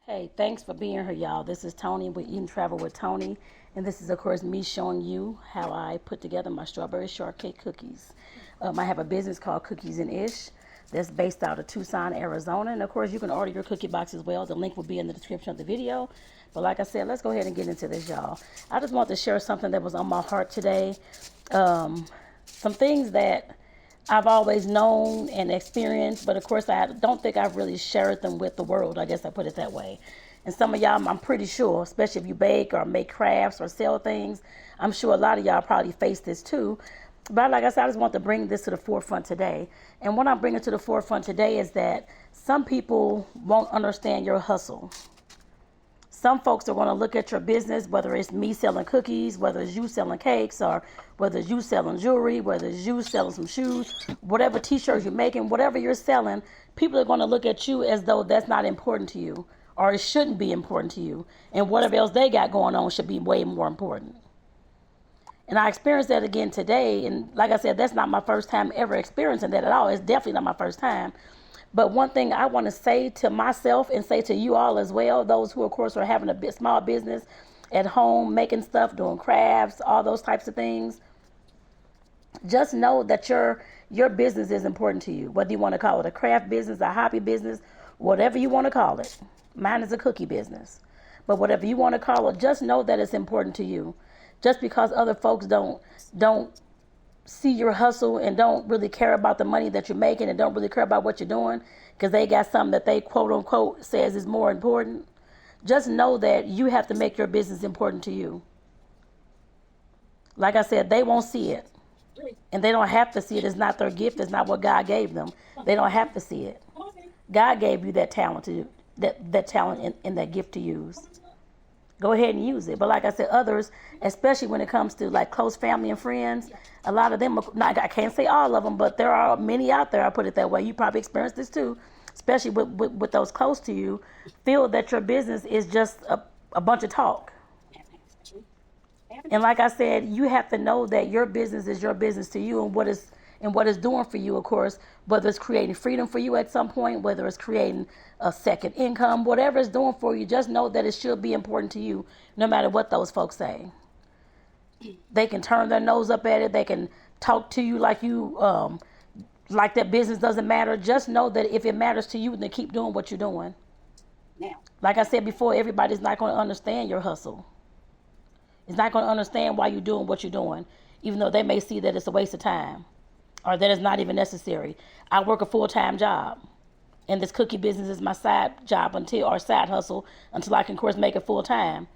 Hey, thanks for being here, y'all. This is Toni with Eat and Travel with Toni. And this is, of course, me showing you how I put together my strawberry shortcake cookies. I have a business called Cookies and Ish that's based out of Tucson, Arizona. And, of course, you can order your cookie box as well. The link will be in the description of the video. But like I said, let's go ahead and get into this, y'all. I just want to share something that was on my heart today. Some things that I've always known and experienced, but of course I don't think I've really shared them with the world. I guess I put it that way. And some of y'all, I'm pretty sure, especially if you bake or make crafts or sell things, I'm sure a lot of y'all probably face this too. But like I said, I just want to bring this to the forefront today. And what I'm bringing to the forefront today is that some people won't understand your hustle. Some folks are going to look at your business, whether it's me selling cookies, whether it's you selling cakes, or whether it's you selling jewelry, whether it's you selling some shoes, whatever t-shirts you're making, whatever you're selling, people are going to look at you as though that's not important to you, or it shouldn't be important to you. And whatever else they got going on should be way more important. And I experienced that again today. And like I said, that's not my first time ever experiencing that at all. It's definitely not my first time. But one thing I want to say to myself and say to you all as well, those who, of course, are having a small business at home, making stuff, doing crafts, all those types of things, just know that your business is important to you, whether you want to call it a craft business, a hobby business, whatever you want to call it. Mine is a cookie business. But whatever you want to call it, just know that it's important to you. Just because other folks don't see your hustle and don't really care about the money that you're making and don't really care about what you're doing because they got something that they quote unquote says is more important, just know that you have to make your business important to you. Like I said, they won't see it and they don't have to see it. It's not their gift. It's not what God gave them. They don't have to see it. God gave you that talent that talent and that gift to use. Go ahead and use it. But like I said, others, especially when it comes to like close family and friends, a lot of them, I can't say all of them, but there are many out there, I put it that way. You probably experienced this too, especially with those close to you, feel that your business is just a bunch of talk. And like I said, you have to know that your business is your business to you and what it's doing for you, of course, whether it's creating freedom for you at some point, whether it's creating a second income, whatever it's doing for you, just know that it should be important to you no matter what those folks say. They can turn their nose up at it. They can talk to you like like that business doesn't matter. Just know that if it matters to you, then keep doing what you're doing. Like I said before, everybody's not going to understand your hustle. It's not going to understand why you're doing what you're doing, even though they may see that it's a waste of time or that it's not even necessary. I work a full-time job, and this cookie business is my side job or side hustle until I can, of course, make it full-time.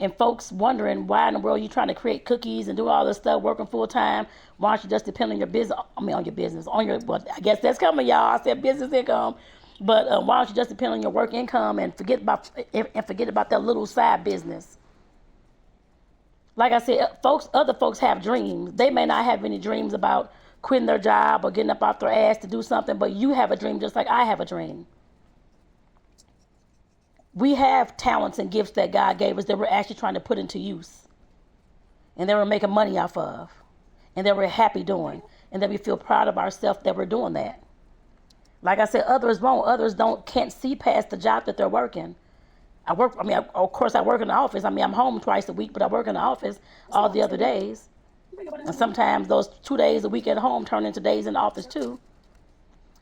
And folks wondering why in the world you trying to create cookies and do all this stuff, working full-time. Why don't you just depend on your business? Well, I guess that's coming, y'all. I said business income. But why don't you just depend on your work income and forget about that little side business? Like I said, other folks have dreams. They may not have any dreams about quitting their job or getting up off their ass to do something, but you have a dream just like I have a dream. We have talents and gifts that God gave us that we're actually trying to put into use. And that we're making money off of. And that we're happy doing. And that we feel proud of ourselves that we're doing that. Like I said, others won't. Others can't see past the job that they're working. Of course I work in the office. I'm home twice a week, but I work in the office all the other days. And sometimes those 2 days a week at home turn into days in the office too.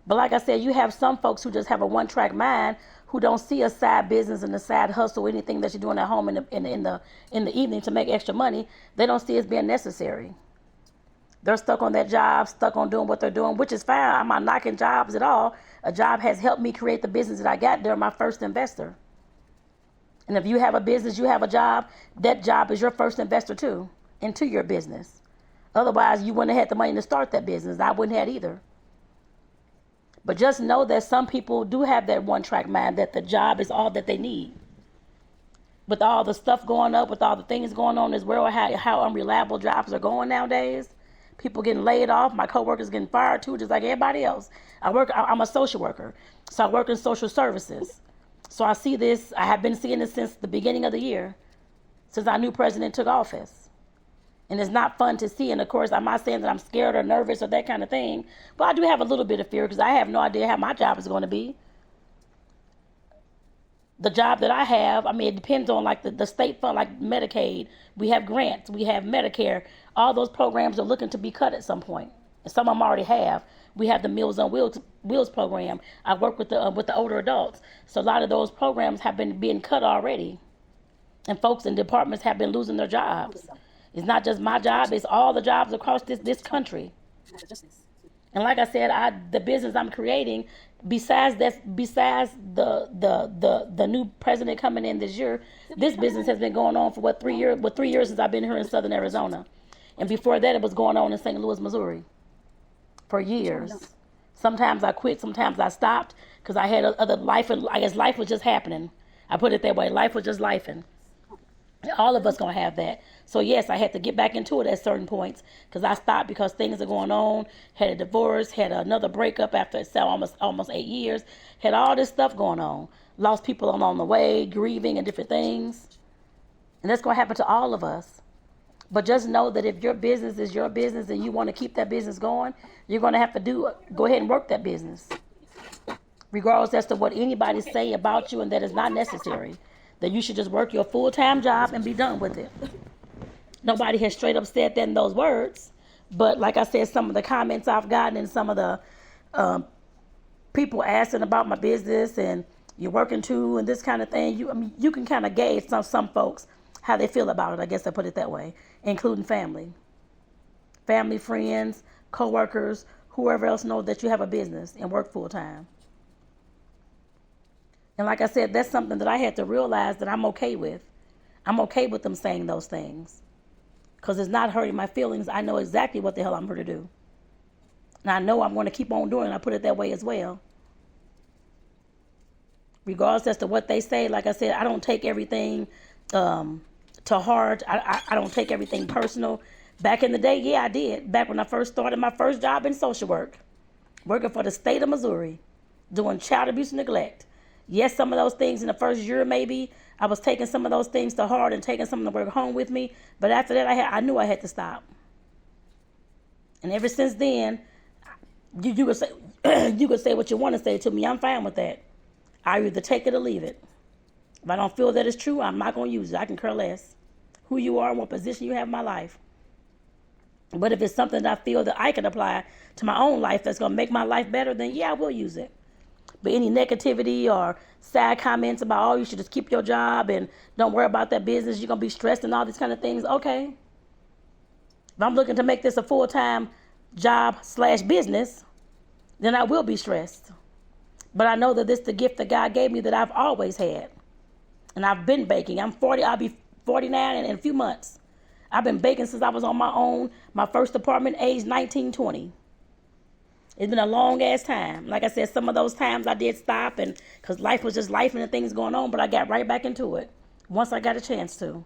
But like I said, you have some folks who just have a one-track mind who don't see a side business and a side hustle or anything that you're doing at home in the evening to make extra money. They don't see it as being necessary. They're stuck on that job, stuck on doing what they're doing, which is fine. I'm not knocking jobs at all. A job has helped me create the business that I got. They're my first investor. And if you have a business, you have a job, that job is your first investor too, into your business. Otherwise, you wouldn't have had the money to start that business. I wouldn't have either. But just know that some people do have that one-track mind that the job is all that they need. With all the stuff going up, with all the things going on in this world, how unreliable jobs are going nowadays, people getting laid off, my coworkers getting fired too, just like everybody else. I'm a social worker, so I work in social services. So I see this, I have been seeing this since the beginning of the year, since our new president took office. And it's not fun to see. And of course, I'm not saying that I'm scared or nervous or that kind of thing, but I do have a little bit of fear because I have no idea how my job is going to be. the job that I have, I mean, it depends on like the state fund, like Medicaid. We have grants, we have Medicare. All those programs are looking to be cut at some point. And some of them already have. We have the Meals on Wheels program. I work with the older adults. So a lot of those programs have been being cut already. And folks in departments have been losing their jobs. It's not just my job, it's all the jobs across this country. And like I said, the business I'm creating, besides the new president coming in this year, this business has been going on for 3 years? 3 years since I've been here in Southern Arizona, and before that, it was going on in St. Louis, Missouri, for years. Sometimes I quit, sometimes I stopped because I had other life, and I guess life was just happening. I put it that way. Life was just lifing. All of us gonna have that. So yes, I had to get back into it at certain points because I stopped because things are going on. Had a divorce, had another breakup after almost 8 years. Had all this stuff going on. Lost people along the way, grieving and different things. And that's gonna happen to all of us. But just know that if your business is your business and you want to keep that business going, you're gonna have to go ahead and work that business, regardless as to what anybody say about you, and that is not necessary. That you should just work your full-time job and be done with it. Nobody has straight up said that in those words. But like I said, some of the comments I've gotten and some of the people asking about my business and you're working too and this kind of thing, you can kind of gauge some folks how they feel about it. I guess I put it that way, including family, friends, co-workers, whoever else knows that you have a business and work full-time. And like I said, that's something that I had to realize that I'm okay with. I'm okay with them saying those things. Because it's not hurting my feelings. I know exactly what the hell I'm here to do. And I know I'm going to keep on doing it. I put it that way as well. Regardless as to what they say, like I said, I don't take everything to heart. I don't take everything personal. Back in the day, yeah, I did. Back when I first started my first job in social work. Working for the state of Missouri. Doing child abuse and neglect. Yes, some of those things in the first year, maybe I was taking some of those things to heart and taking some of the work home with me. But after that, I knew I had to stop. And ever since then, you could say you could say what you want to say to me. I'm fine with that. I either take it or leave it. If I don't feel that it's true, I'm not going to use it. I can care less who you are and what position you have in my life. But if it's something that I feel that I can apply to my own life that's going to make my life better, then yeah, I will use it. But any negativity or sad comments about, oh, you should just keep your job and don't worry about that business, you're going to be stressed and all these kind of things, okay. If I'm looking to make this a full-time job/business, then I will be stressed. But I know that this is the gift that God gave me that I've always had. And I've been baking. I'm 40, I'll be 49 in a few months. I've been baking since I was on my own, my first apartment, age 19, 20. It's been a long ass time. Like I said, some of those times I did stop and because life was just life and the things going on, but I got right back into it once I got a chance to.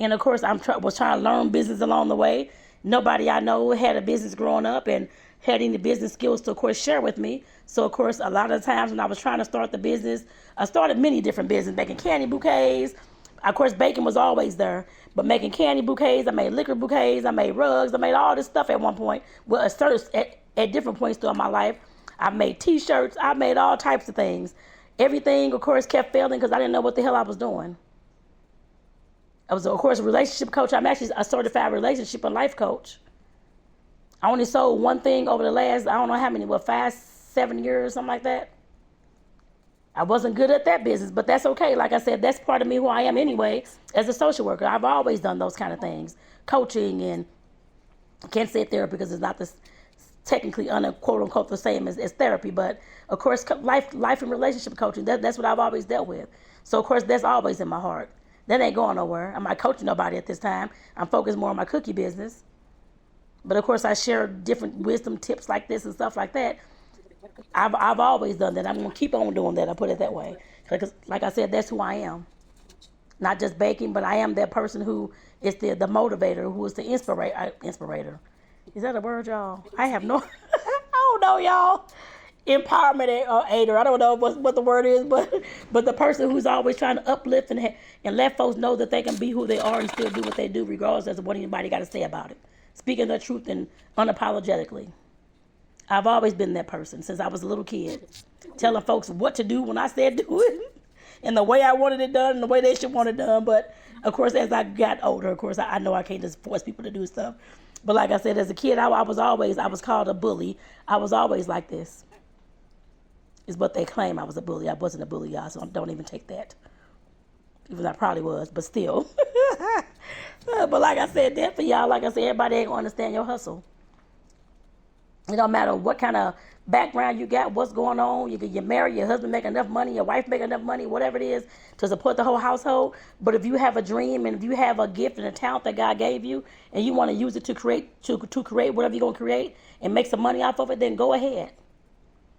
And of course, was trying to learn business along the way. Nobody I know had a business growing up and had any business skills to, of course, share with me. So, of course, a lot of the times when I was trying to start the business, I started many different businesses, making candy bouquets. Of course, baking was always there, but making candy bouquets, I made liquor bouquets, I made rugs, I made all this stuff at one point. Well, at different points throughout my life, I made T-shirts, I made all types of things. Everything, of course, kept failing because I didn't know what the hell I was doing. I was, of course, a relationship coach. I'm actually a certified relationship and life coach. I only sold one thing over the last, I don't know how many, 5, 7 years, something like that. I wasn't good at that business, but that's okay. Like I said, that's part of me who I am anyway as a social worker. I've always done those kind of things. Coaching and I can't say therapy because it's not this technically quote unquote the same as therapy. But of course, life and relationship coaching, that's what I've always dealt with. So of course, that's always in my heart. That ain't going nowhere. I'm not coaching nobody at this time. I'm focused more on my cookie business. But of course, I share different wisdom tips like this and stuff like that. I've always done that. I'm going to keep on doing that. I put it that way. Because like I said, that's who I am. Not just baking, but I am that person who is the motivator, who is the inspirator. Is that a word, y'all? I have no, I don't know, y'all. Empowerment or aider. I don't know what the word is, but the person who's always trying to uplift and let folks know that they can be who they are and still do what they do, regardless of what anybody got to say about it. Speaking the truth and unapologetically. I've always been that person since I was a little kid, telling folks what to do when I said do it, and the way I wanted it done, and the way they should want it done. But of course, as I got older, of course, I know I can't just force people to do stuff. But like I said, as a kid, I was called a bully. I was always like this. Is what they claim I was a bully. I wasn't a bully, y'all, so don't even take that. Even though I probably was, but still. But like I said, that for y'all, like I said, everybody ain't gonna understand your hustle. It don't matter what kind of background you got, what's going on. You marry, your husband make enough money, your wife make enough money, whatever it is, to support the whole household. But if you have a dream and if you have a gift and a talent that God gave you, and you want to use it to create whatever you're gonna create and make some money off of it, then go ahead.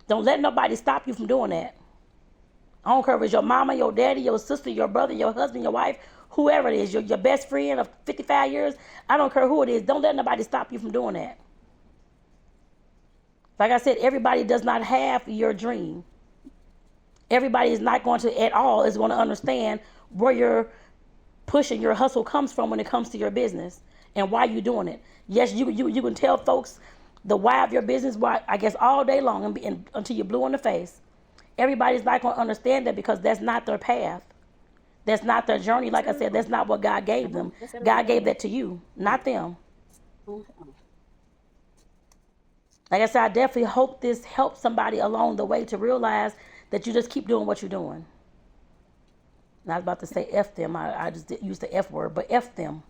Don't let nobody stop you from doing that. I don't care if it's your mama, your daddy, your sister, your brother, your husband, your wife, whoever it is, your best friend of 55 years. I don't care who it is. Don't let nobody stop you from doing that. Like I said, everybody does not have your dream. Everybody is not going to at all is going to understand where your push and your hustle comes from when it comes to your business and why you're doing it. Yes, you can tell folks the why of your business, why, I guess, all day long and until you're blue in the face. Everybody's not going to understand that because that's not their path. That's not their journey. Like I said, that's not what God gave them. God gave that to you, not them. Like I said, I definitely hope this helps somebody along the way to realize that you just keep doing what you're doing. And I was about to say F them. I just used the F word, but F them.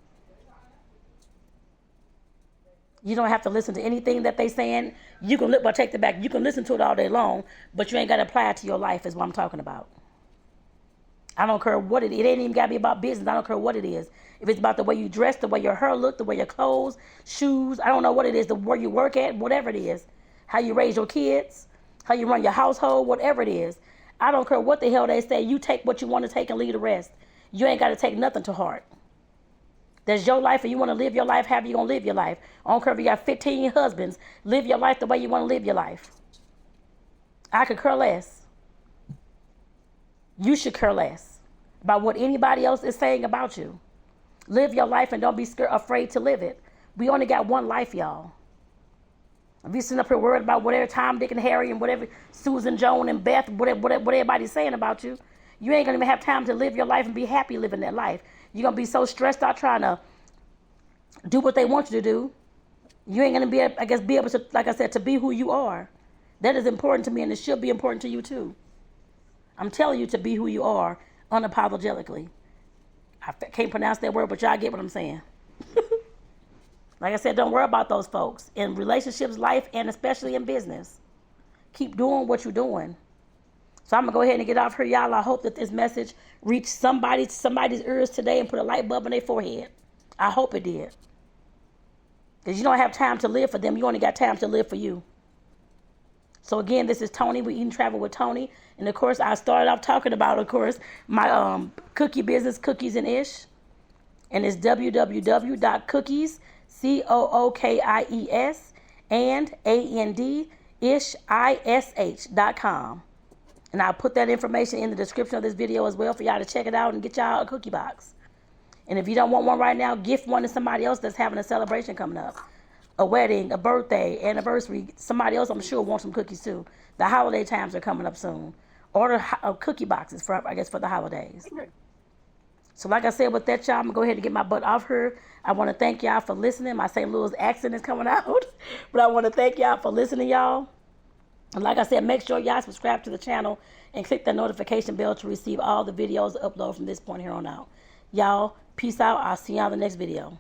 You don't have to listen to anything that they saying. You can take it back. You can listen to it all day long, but you ain't got to apply it to your life is what I'm talking about. I don't care what it ain't even got to be about business. I don't care what it is. If it's about the way you dress, the way your hair look, the way your clothes, shoes, I don't know what it is, where you work at, whatever it is, how you raise your kids, how you run your household, whatever it is. I don't care what the hell they say. You take what you want to take and leave the rest. You ain't got to take nothing to heart. That's your life, and you want to live your life however you going to live your life. I don't care if you got 15 husbands. Live your life the way you want to live your life. I could care less. You should care less about what anybody else is saying about you. Live your life and don't be afraid to live it. We only got one life, y'all. If you sitting up here worried about whatever Tom, Dick, and Harry and whatever Susan, Joan, and Beth, whatever everybody's saying about you, you ain't going to even have time to live your life and be happy living that life. You're going to be so stressed out trying to do what they want you to do. You ain't going to be able to, like I said, to be who you are. That is important to me, and it should be important to you too. I'm telling you to be who you are unapologetically. I can't pronounce that word, but y'all get what I'm saying. Like I said, don't worry about those folks. In relationships, life, and especially in business. Keep doing what you're doing. So I'm going to go ahead and get off here, y'all. I hope that this message reached somebody's ears today and put a light bulb in their forehead. I hope it did. Because you don't have time to live for them. You only got time to live for you. So again, this is Toni with Eat and Travel with Toni. And of course, I started off talking about, of course, my cookie business, Cookies and Ish. And it's www.cookies, COOKIES, and AND, ish.com. And I'll put that information in the description of this video as well for y'all to check it out and get y'all a cookie box. And if you don't want one right now, gift one to somebody else that's having a celebration coming up. A wedding, a birthday, anniversary. Somebody else, I'm sure, wants some cookies too. The holiday times are coming up soon. Order cookie boxes for the holidays. So like I said, with that, y'all, I'm going to go ahead and get my butt off here. I want to thank y'all for listening. My St. Louis accent is coming out. But I want to thank y'all for listening, y'all. And like I said, make sure y'all subscribe to the channel and click the notification bell to receive all the videos uploaded from this point here on out. Y'all, peace out. I'll see y'all in the next video.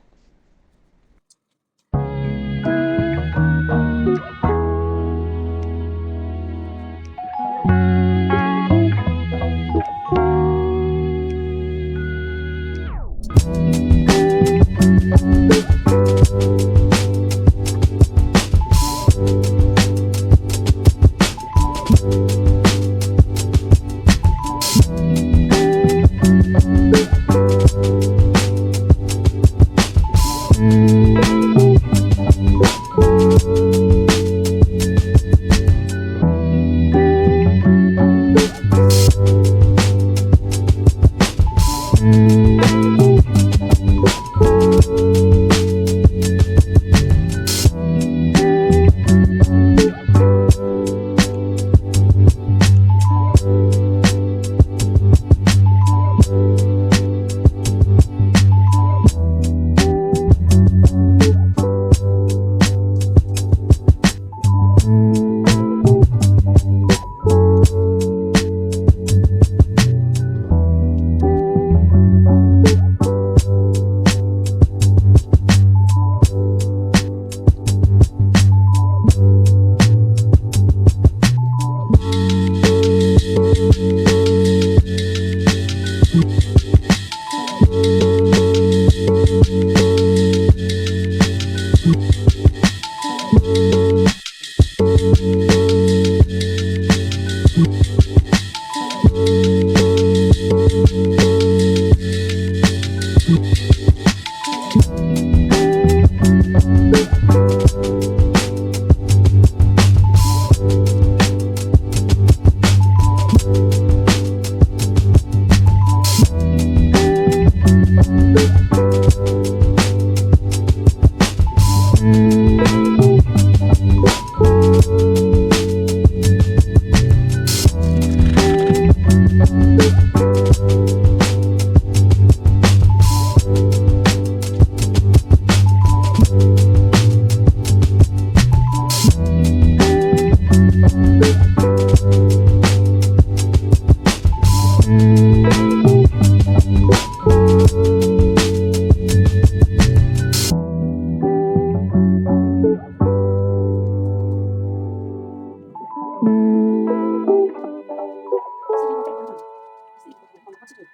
What you do?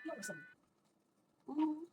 You awesome. Mm-hmm.